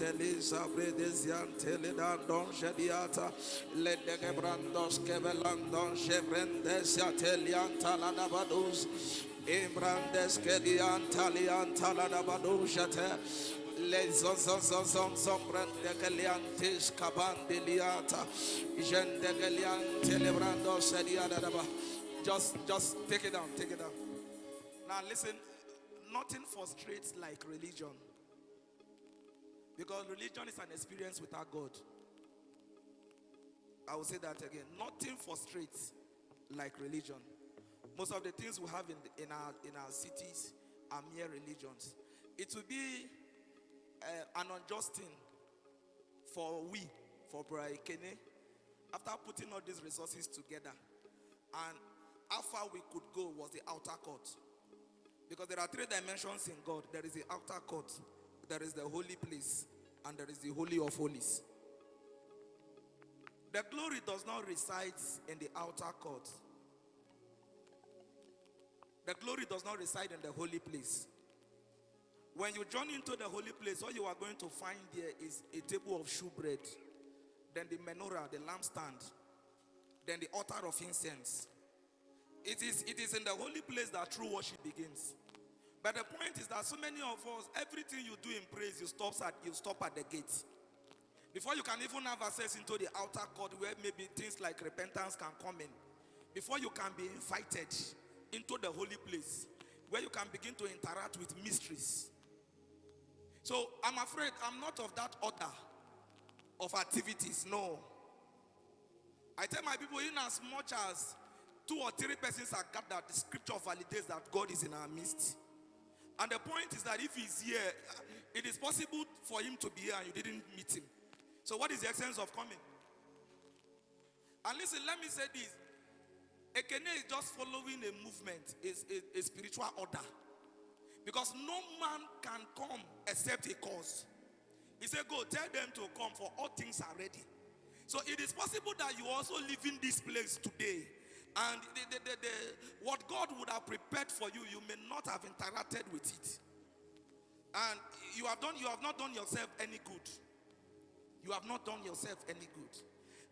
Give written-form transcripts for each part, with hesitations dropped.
Delisa Bredesian Teledandon Shediata Ledegabrandos Kevelandon Chevrendesia Telian Taladabadus Imbrandes Kelian Talian Taladabadusate Lezonzonzonzombrande Keliantis Kabandiliata Jendegelian Telebrando Sediadaba. Just take it down, take it down. Now listen, nothing frustrates like religion. Because religion is an experience without God. I will say that again. Nothing frustrates like religion. Most of the things we have in our cities are mere religions. It will be an unjust thing for Brother Ekene, after putting all these resources together, and how far we could go was the outer court. Because there are three dimensions in God. There is the outer court, there is the holy place, and there is the holy of holies. The glory does not reside in the outer court. The glory does not reside in the holy place. When you journey into the holy place, all you are going to find there is a table of shewbread, then the menorah, the lampstand, then the altar of incense. It is in the holy place that true worship begins. But the point is that so many of us, everything you do in praise, you stop at the gate. Before you can even have access into the outer court where maybe things like repentance can come in. Before you can be invited into the holy place where you can begin to interact with mysteries. So I'm afraid I'm not of that order of activities. No. I tell my people, in as much as 2 or 3 persons are gathered, the scripture validates that God is in our midst. And the point is that if he's here, it is possible for him to be here and you didn't meet him. So what is the essence of coming? And listen, let me say this. Ekene is just following a movement, a spiritual order. Because no man can come except he calls. He said, go tell them to come, for all things are ready. So it is possible that you also live in this place today. And what God would have prepared for you, you may not have interacted with it. And you have not done yourself any good. You have not done yourself any good.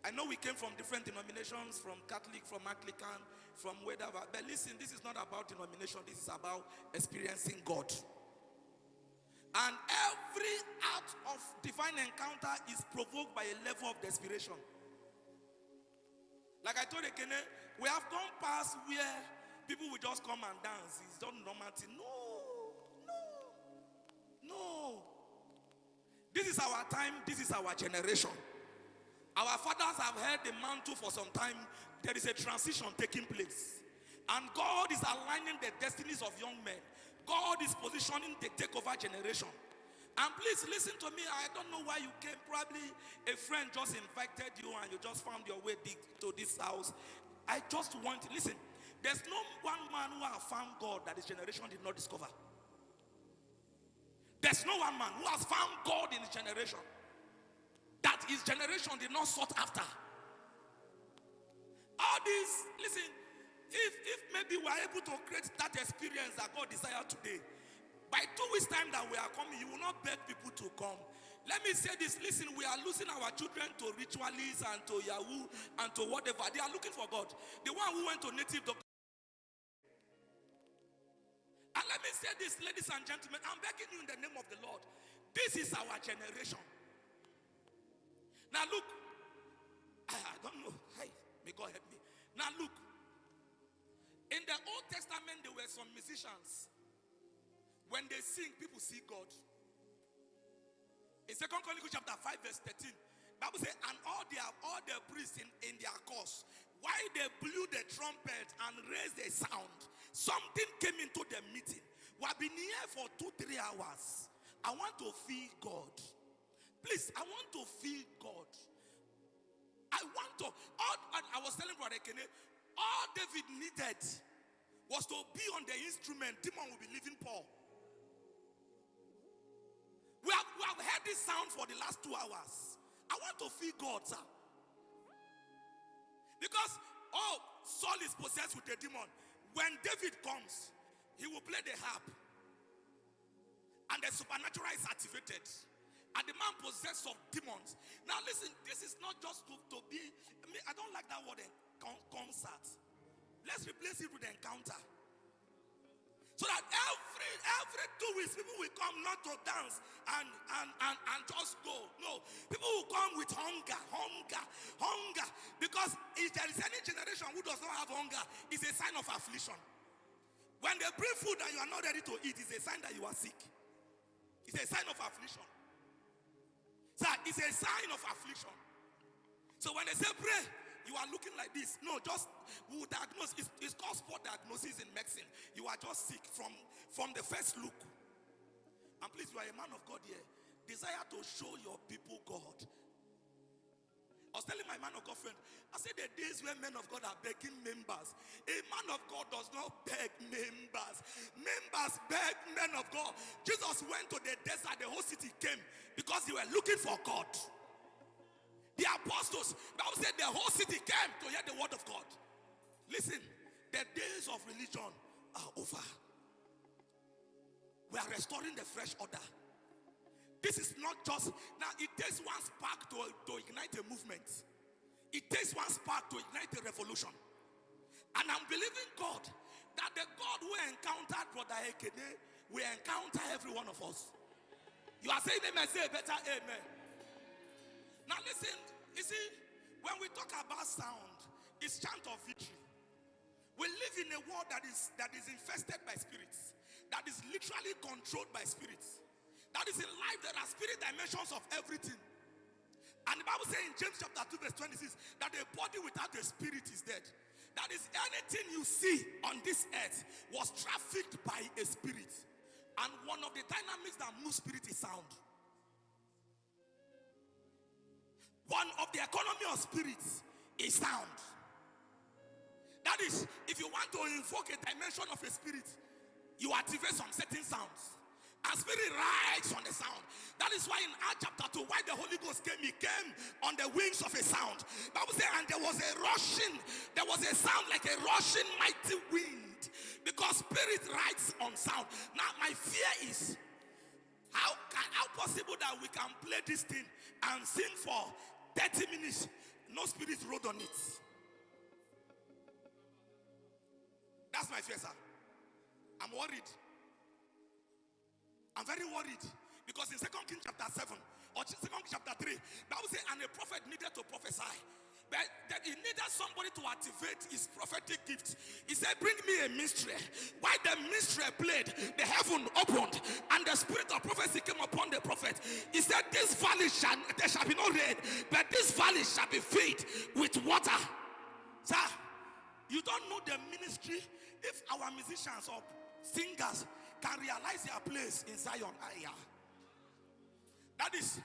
I know we came from different denominations, from Catholic, from Anglican, from whatever. But listen, this is not about denomination. This is about experiencing God. And every act of divine encounter is provoked by a level of desperation. Like I told Ekene, we have gone past where people will just come and dance. It's not normal thing. No. This is our time. This is our generation. Our fathers have held the mantle for some time. There is a transition taking place. And God is aligning the destinies of young men. God is positioning the takeover generation. And please listen to me. I don't know why you came. Probably a friend just invited you and you just found your way to this house. I just want to listen. There's no one man who has found God that his generation did not discover. There's no one man who has found God in his generation that his generation did not sought after. All this, listen, if maybe we are able to create that experience that God desired today, by 2 weeks' time that we are coming, you will not beg people to come. Let me say this, listen, we are losing our children to ritualists and to Yahoo and to whatever. They are looking for God. The one who went to native doctor. And let me say this, ladies and gentlemen, I'm begging you in the name of the Lord. This is our generation. Now look, I don't know. Hey, may God help me. Now look, in the Old Testament there were some musicians. When they sing, people see God. In 2 Chronicles chapter 5 verse 13, Bible says, and all the priests in their course, while they blew the trumpet and raised a sound, something came into the meeting. We have been here for 2-3 hours. I want to feel God. Please, I want to feel God. I was telling Brother Ekene, all David needed was to be on the instrument. Demon will be living poor. We have heard this sound for the last 2 hours. I want to feel God, sir. Because, Saul is possessed with a demon. When David comes, he will play the harp. And the supernatural is activated. And the man possessed of demons. Now listen, this is not just to be, I don't like that word, concert. Let's replace it with encounter. So that every 2 weeks, people will come not to dance and just go. No, people will come with hunger. Because if there is any generation who does not have hunger, it's a sign of affliction. When they bring food and you are not ready to eat, it's a sign that you are sick. It's a sign of affliction. So it's a sign of affliction. So when they say pray, you are looking like this. No, just we will diagnose. It's called spot diagnosis in medicine. You are just sick from the first look. And please, you are a man of God here. Desire to show your people God. I was telling my man of God friend, I said the days when men of God are begging members. A man of God does not beg members. Members beg men of God. Jesus went to the desert, the whole city came because they were looking for God. The apostles, the Bible said the whole city came to hear the word of God. Listen, the days of religion are over. We are restoring the fresh order. This is not just, now it takes one spark to ignite a movement. It takes one spark to ignite a revolution. And I'm believing God that the God who encountered Brother Ekene will encounter every one of us. You are saying amen, say a better amen. Now listen, you see, when we talk about sound, it's chant of victory. We live in a world that is infested by spirits, that is literally controlled by spirits. That is in life, there are spirit dimensions of everything. And the Bible says in James chapter 2 verse 26 that a body without a spirit is dead. That is, anything you see on this earth was trafficked by a spirit. And one of the dynamics that moves spirit is sound. One of the economy of spirits is sound. That is, if you want to invoke a dimension of a spirit, you activate some certain sounds. And spirit rides on the sound. That is why in Acts chapter 2, why the Holy Ghost came, he came on the wings of a sound. Bible says, and there was a rushing, there was a sound like a rushing mighty wind. Because spirit rides on sound. Now my fear is, how possible that we can play this thing and sing for 30 minutes, no spirit rode on it. That's my fear, sir. I'm worried. I'm very worried because in 2 Kings chapter 7 or 2 Kings chapter 3, Bible says, and a prophet needed to prophesy, but that he needed somebody to activate his prophetic gift. He said, bring me a minstrel. While the minstrel played, the heaven opened and the spirit of prophecy came upon the prophet. He said, this valley there shall be no rain, but this valley shall be filled with water. Sir, you don't know the ministry. If our musicians or singers can realize their place in Zion. That is,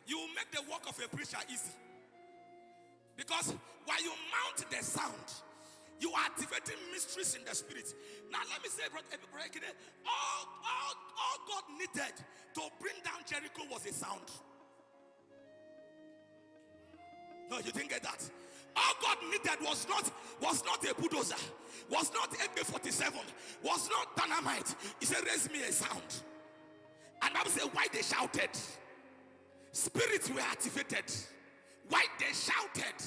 you will make the work of a preacher easy. Because while you mount the sound, you are activating mysteries in the spirit. Now let me say, all God needed to bring down Jericho was a sound. No, you didn't get that. All God needed was not a bulldozer, was not AK-47, was not dynamite. He said, raise me a sound. And I will say, why they shouted? Spirits were activated. Why they shouted?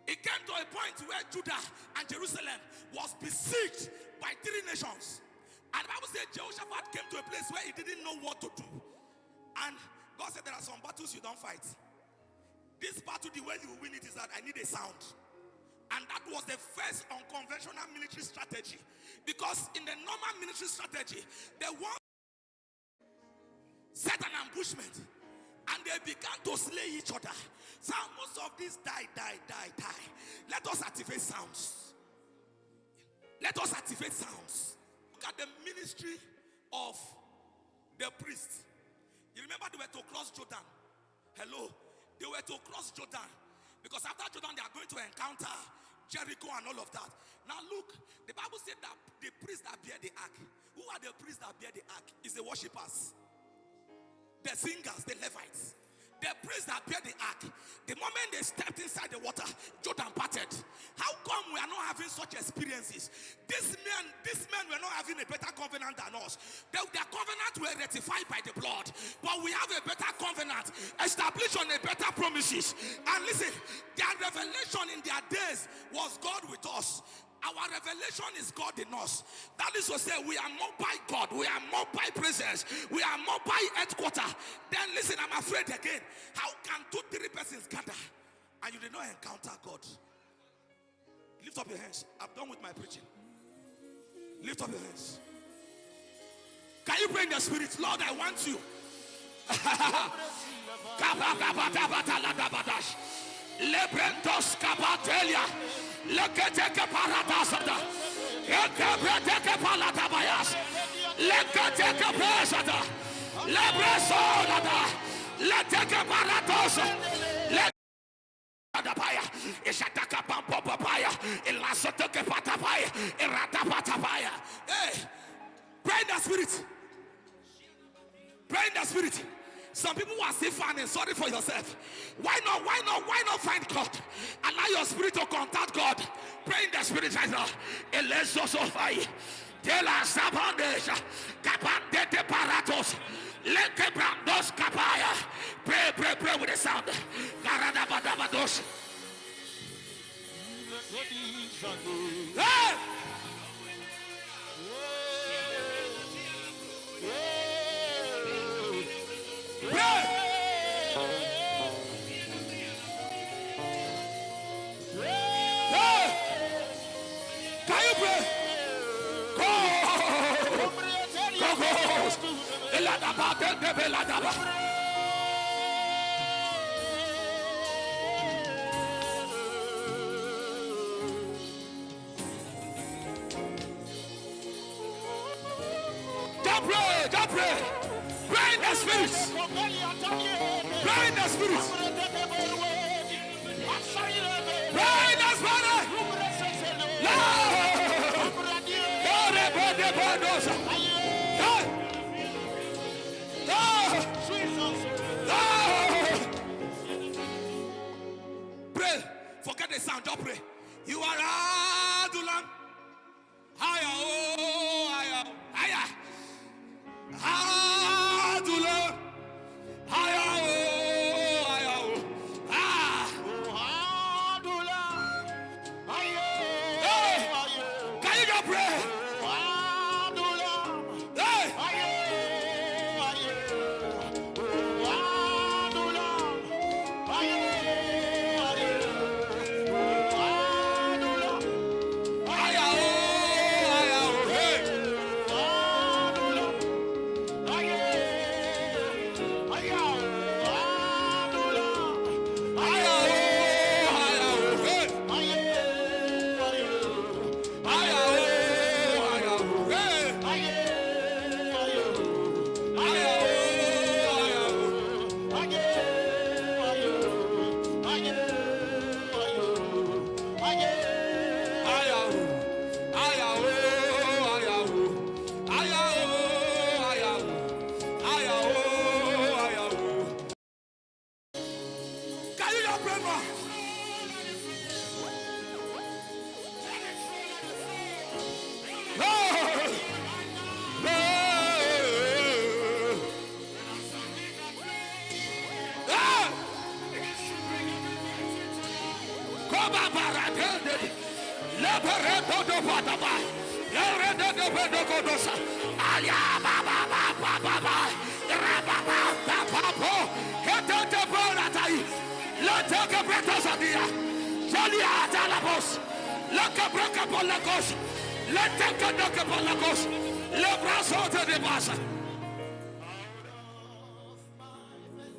It came to a point where Judah and Jerusalem was besieged by 3 nations. And the Bible said Jehoshaphat came to a place where he didn't know what to do. And God said, there are some battles you don't fight. This battle, the way you win it is that I need a sound. And that was the first unconventional military strategy. Because in the normal military strategy, they one set an ambushment. And they began to slay each other. So most of these die. Let us activate sounds. Let us activate sounds. Look at the ministry of the priest. You remember they were to cross Jordan. Hello. They were to cross Jordan. Because after Jordan, they are going to encounter Jericho and all of that. Now look, the Bible said that the priests that bear the ark. Who are the priests that bear the ark? It's the worshippers. The singers, the Levites. The the priests that bear the ark, the moment they stepped inside the water, Jordan parted. How come we are not having such experiences? These men were not having a better covenant than us. Their covenant were ratified by the blood, but we have a better covenant established on a better promises. And listen, their revelation in their days was God with us. Our revelation is God in us. That is to say, we are mobile God, we are mobile presence, we are mobile headquarter. Then listen, I'm afraid again. How can 2-3 persons gather and you did not encounter God? Lift up your hands. I'm done with my preaching. Lift up your hands. Can you pray in the spirit? Lord, I want you. Lebrentos kabatelia leketeke paradasada ekebreteke palatabayas leketeke presada lebresonada leteke paradosa lekadabaya ishataka pampopapaya ilasoteke patapaya iratapatapaya. Hey, pray in the spirit. Pray in the spirit. Some people are still finding sorry for yourself. Why not find God? Allow your spirit to contact God. Pray in the spirit right now. Elezosofai. Tela sabandesha. Kapandete paratos. Leke brandos kapaya. Pray with the sound. Karadabadabados. Hey! Pray. Can you pray? Go. Don't pray. Pray in the spirit. Pray in the spirit. Pray in the spirit. Pray. Forget the sound. Don't pray. You are Adulam. Higher. Oh, higher. Higher. Adulam. Higher. Oh, higher. Ah. Hey. Can you go pray? Hey.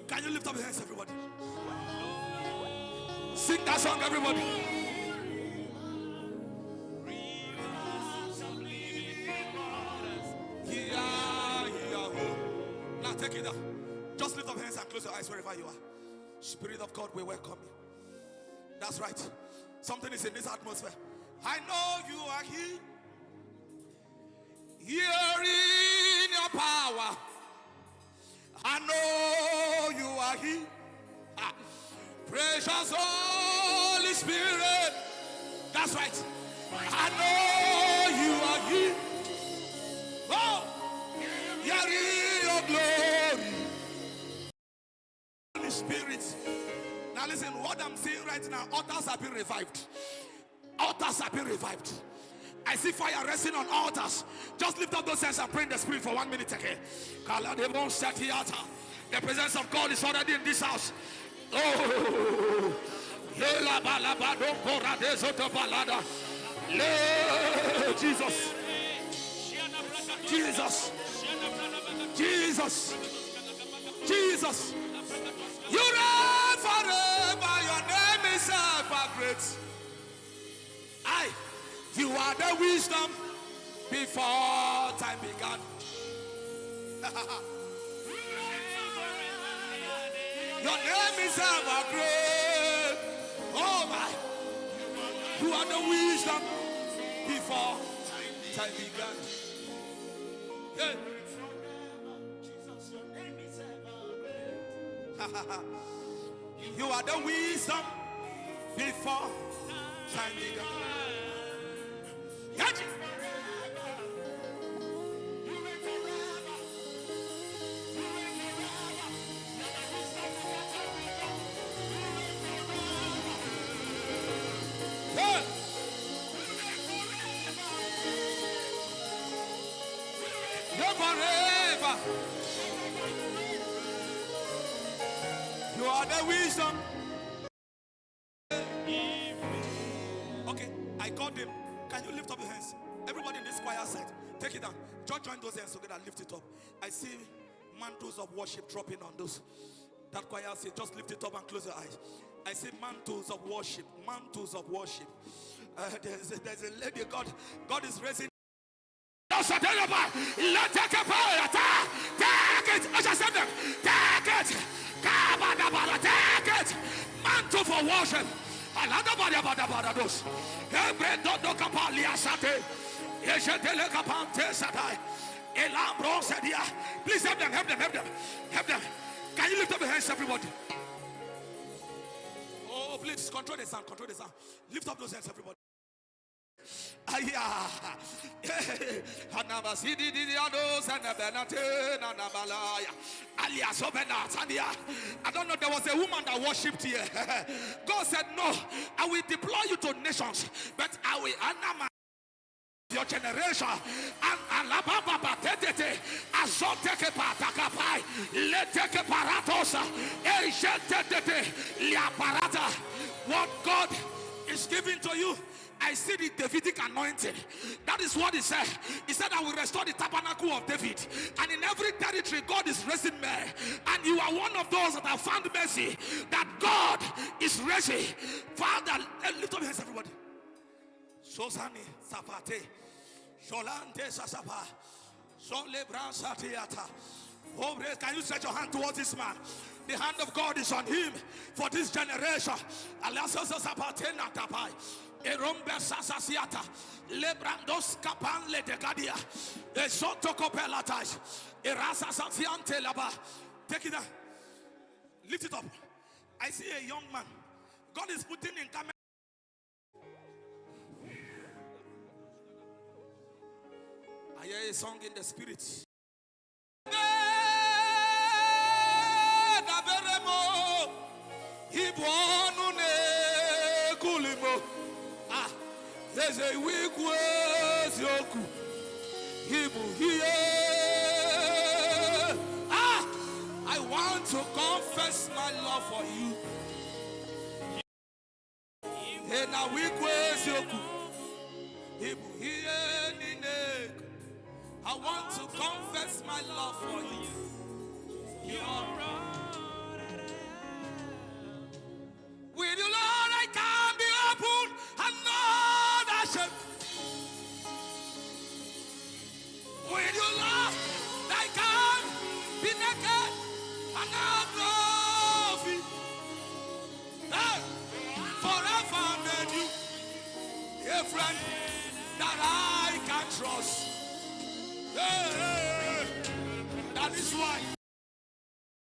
Can you lift up your hands, everybody? Sing that song, everybody. Now take it down. Just lift up your hands and close your eyes wherever you are. Spirit of God, we welcome you. That's right. Something is in this atmosphere. I know you are here. Here in your power. I know you are here. Precious Holy Spirit. That's right. I know you are here. Oh, you're in your glory. Holy Spirit. Now listen, what I'm saying right now, altars have been revived. Altars have been revived. I see fire resting on altars. Just lift up those hands and pray in the spirit for 1 minute again. The presence of God is already in this house. Oh, Jesus, Jesus, Jesus, Jesus. You reign forever. Your name is ever great. You are the wisdom before time began. Your name is ever great. Oh my. You are the wisdom before time began. Yeah. You are the wisdom before time began. Catch it. Forever. You are the wisdom. Okay, I called him. Can you lift up your hands? Everybody in this choir side, take it down. Just join those hands together and lift it up. I see mantles of worship dropping on those. That choir said, just lift it up and close your eyes. I see mantles of worship. Mantles of worship. There's a lady, God is raising. Take it. I just said them. Take it. Take it. Mantle for worship. Please help them. Can you lift up your hands, everybody? Oh, please control the sound. Lift up those hands, everybody. I don't know, there was a woman that worshipped here. God said, no, I will deploy you to nations, but I will honor your generation. And what God is giving to you, I see the Davidic anointing. That is what he said. He said, I will restore the tabernacle of David. And in every territory, God is raising men. And you are one of those that have found mercy, that God is raising. Father, lift up your hands, everybody. Sosani Sapate. Solante Sasapa. Solebran Satiata. Can you stretch your hand towards this man? The hand of God is on him for this generation. Erombe sasasiata, lebrandos kapan le degadia, esoto kopelatas, erasa sasiante laba. Take it up, lift it up. I see a young man. God is putting in camera. I hear a song in the spirit. There's a weak way, Yoku. I want to confess my love for you. And a weak way, Yoku. I want to confess my love for you. With you, Lord, I can be open and not ashamed. With you, Lord, I can be naked and not trophy. Hey, forever made you a friend that I can trust. Hey, that is why.